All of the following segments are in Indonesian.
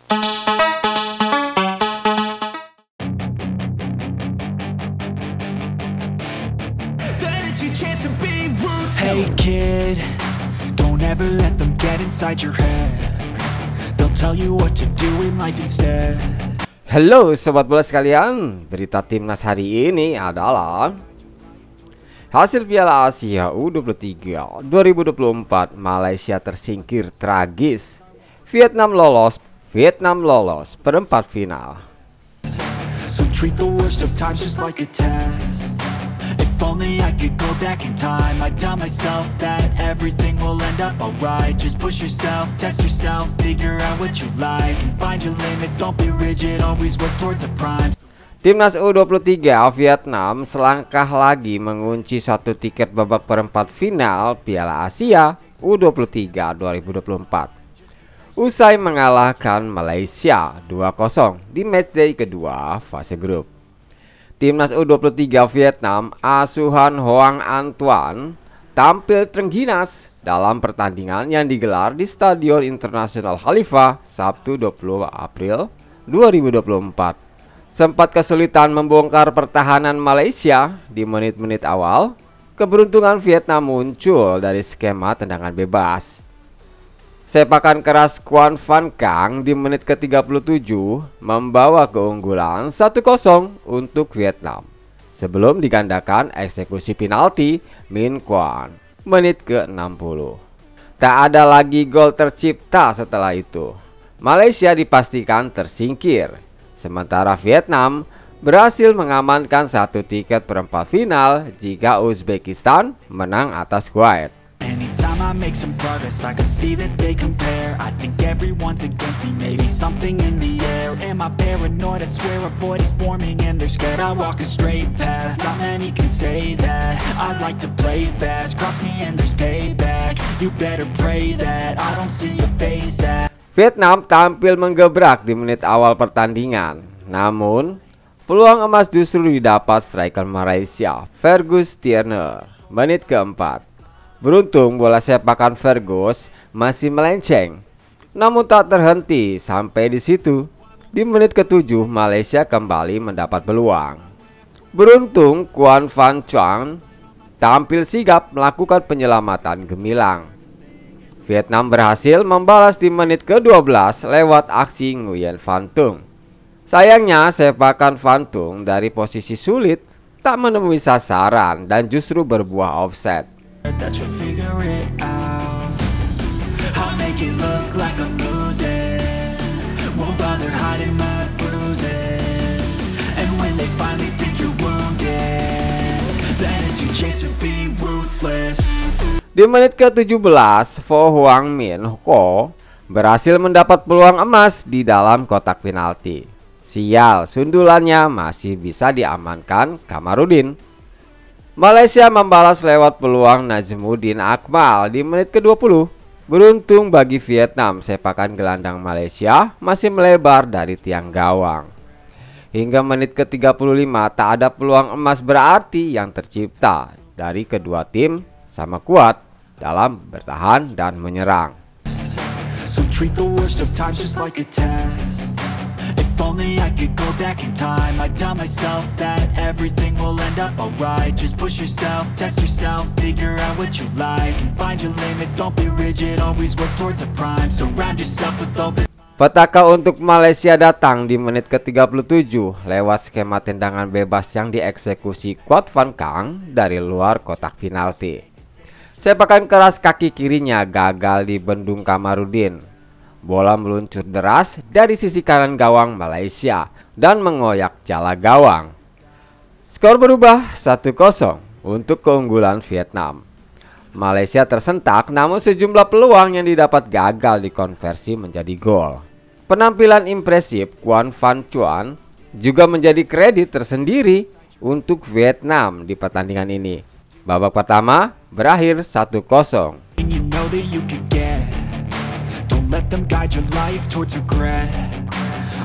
Hey kid, don't ever let them get inside your head. They'll tell you what to do in life instead. Halo sobat bola sekalian, berita timnas hari ini adalah hasil Piala Asia U23 2024. Malaysia tersingkir tragis. Vietnam lolos perempat final. So treat the worst of times just like a test. If only I could go back in time, I'd tell myself that everything will end up alright. Just push yourself, test yourself, figure out what you like, and find your limits, don't be rigid, always work towards a prime. Timnas U23 Vietnam selangkah lagi mengunci satu tiket babak perempat final Piala Asia U23 2024. Usai mengalahkan Malaysia 2-0 di matchday kedua fase grup. Timnas U23 Vietnam asuhan Hoang Anh Tuan tampil terengginas dalam pertandingan yang digelar di Stadion Internasional Khalifa Sabtu 20 April 2024. Sempat kesulitan membongkar pertahanan Malaysia di menit-menit awal, keberuntungan Vietnam muncul dari skema tendangan bebas. Sepakan keras Quan Van Cang di menit ke-37 membawa keunggulan 1-0 untuk Vietnam sebelum digandakan eksekusi penalti Min Quan menit ke-60. Tak ada lagi gol tercipta setelah itu. Malaysia dipastikan tersingkir, sementara Vietnam berhasil mengamankan satu tiket perempat final jika Uzbekistan menang atas Kuwait. Anytime I make some progress, I can see that they compare. I think everyone's against me, maybe something in the air. Am I paranoid? I swear a void is forming and they're scared. I walk a straight path, not many can say that. I like to play fast, cross me and there's payback. You better pray that I don't see your face at. Vietnam tampil menggebrak di menit awal pertandingan. Namun, peluang emas justru didapat striker Malaysia, Fergus Tierner, menit keempat. Beruntung bola sepakan Fergus masih melenceng, namun tak terhenti sampai di situ. Di menit ke-7 Malaysia kembali mendapat peluang. Beruntung Quan Van Cang tampil sigap melakukan penyelamatan gemilang. Vietnam berhasil membalas di menit ke-12 lewat aksi Nguyen Van Tung. Sayangnya sepakan Van Tung dari posisi sulit tak menemui sasaran dan justru berbuah offset. That you'll figure it out. I'll make it look like I'm losing. Won't bother hiding my bruises. And when they finally think you're wounded, then it's your chance to be ruthless. Di menit ke-17 Vo Huang Min Ho berhasil mendapat peluang emas di dalam kotak penalti. Sial, sundulannya masih bisa diamankan Kamarudin. Malaysia membalas lewat peluang Nazmuddin Akmal di menit ke-20. Beruntung bagi Vietnam, sepakan gelandang Malaysia masih melebar dari tiang gawang. Hingga menit ke-35 tak ada peluang emas berarti yang tercipta dari kedua tim sama kuat dalam bertahan dan menyerang. So treat the worst of times just like a test. If only I could go back in time, I'd tell myself that everything will end up alright. Just push yourself, test yourself, figure out what you like, and find your limits, don't be rigid, always work towards a prime. Surround yourself with open. Petaka untuk Malaysia datang di menit ke-37 lewat skema tendangan bebas yang dieksekusi Quan Van Cang dari luar kotak penalti. Sepakan keras kaki kirinya gagal dibendung Kamarudin. Bola meluncur deras dari sisi kanan gawang Malaysia dan mengoyak jala gawang. Skor berubah 1-0 untuk keunggulan Vietnam. Malaysia tersentak, namun sejumlah peluang yang didapat gagal dikonversi menjadi gol. Penampilan impresif Quan Van Cang juga menjadi kredit tersendiri untuk Vietnam di pertandingan ini. Babak pertama berakhir 1-0. Let them guide your life towards regret.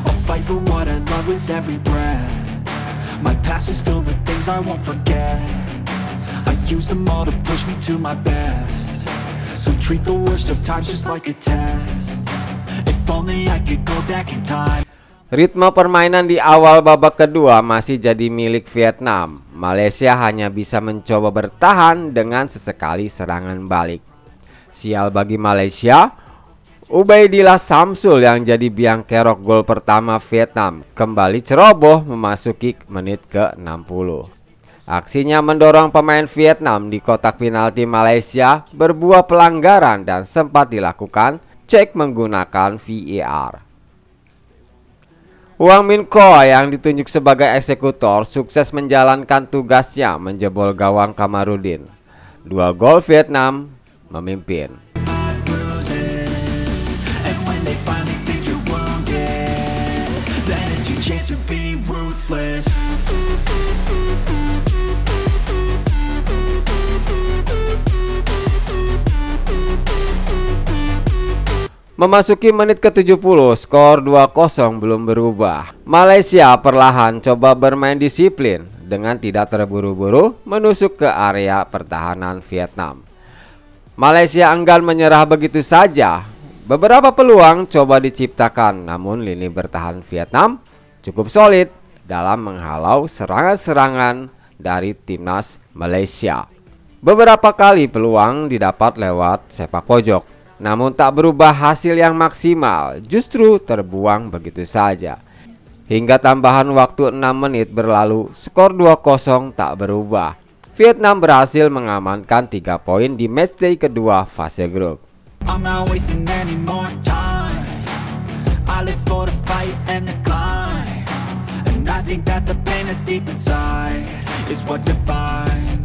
I'll fight for what I love with every breath. My past is filled with things I won't forget. I use them all to push me to my best. So treat the worst of times just like a test. If only I could go back in time. Ritme permainan di awal babak kedua masih jadi milik Vietnam. Malaysia hanya bisa mencoba bertahan dengan sesekali serangan balik. Sial bagi Malaysia, Ubaidillah Samsul yang jadi biang kerok gol pertama Vietnam kembali ceroboh memasuki menit ke-60. Aksinya mendorong pemain Vietnam di kotak penalti Malaysia berbuah pelanggaran dan sempat dilakukan cek menggunakan VAR. Wang Min Ko yang ditunjuk sebagai eksekutor sukses menjalankan tugasnya menjebol gawang Kamarudin. 2 gol Vietnam memimpin. Memasuki menit ke-70, skor 2-0 belum berubah. Malaysia perlahan coba bermain disiplin dengan tidak terburu-buru menusuk ke area pertahanan Vietnam. Malaysia enggan menyerah begitu saja. Beberapa peluang coba diciptakan, namun lini bertahan Vietnam cukup solid dalam menghalau serangan-serangan dari timnas Malaysia. Beberapa kali peluang didapat lewat sepak pojok, namun tak berubah hasil yang maksimal, justru terbuang begitu saja. Hingga tambahan waktu 6 menit berlalu, skor 2-0 tak berubah. Vietnam berhasil mengamankan 3 poin di matchday kedua fase grup. I'm not wasting any more time. I live for the fight and the climb. And I think that the pain that's deep inside is what defines.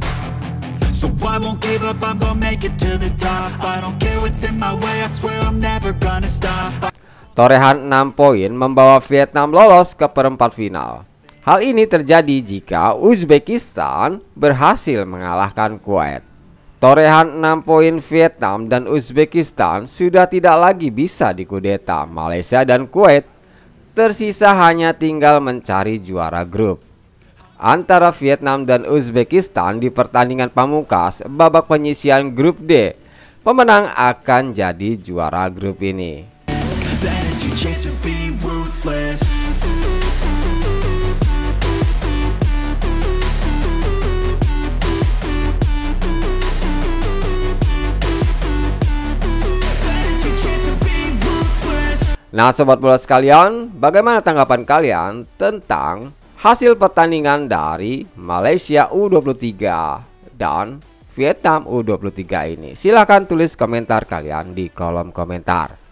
So I won't give up, I'm gonna make it to the top. I don't care what's in my way, I swear I'm never gonna stop. Torehan 6 poin membawa Vietnam lolos ke perempat final. Hal ini terjadi jika Uzbekistan berhasil mengalahkan Kuwait. Torehan 6 poin Vietnam dan Uzbekistan sudah tidak lagi bisa dikudeta Malaysia dan Kuwait. Tersisa hanya tinggal mencari juara grup antara Vietnam dan Uzbekistan di pertandingan pamungkas babak penyisian grup D. Pemenang akan jadi juara grup ini. Nah sobat bola sekalian, bagaimana tanggapan kalian tentang hasil pertandingan dari Malaysia U23 dan Vietnam U23 ini? Silahkan tulis komentar kalian di kolom komentar.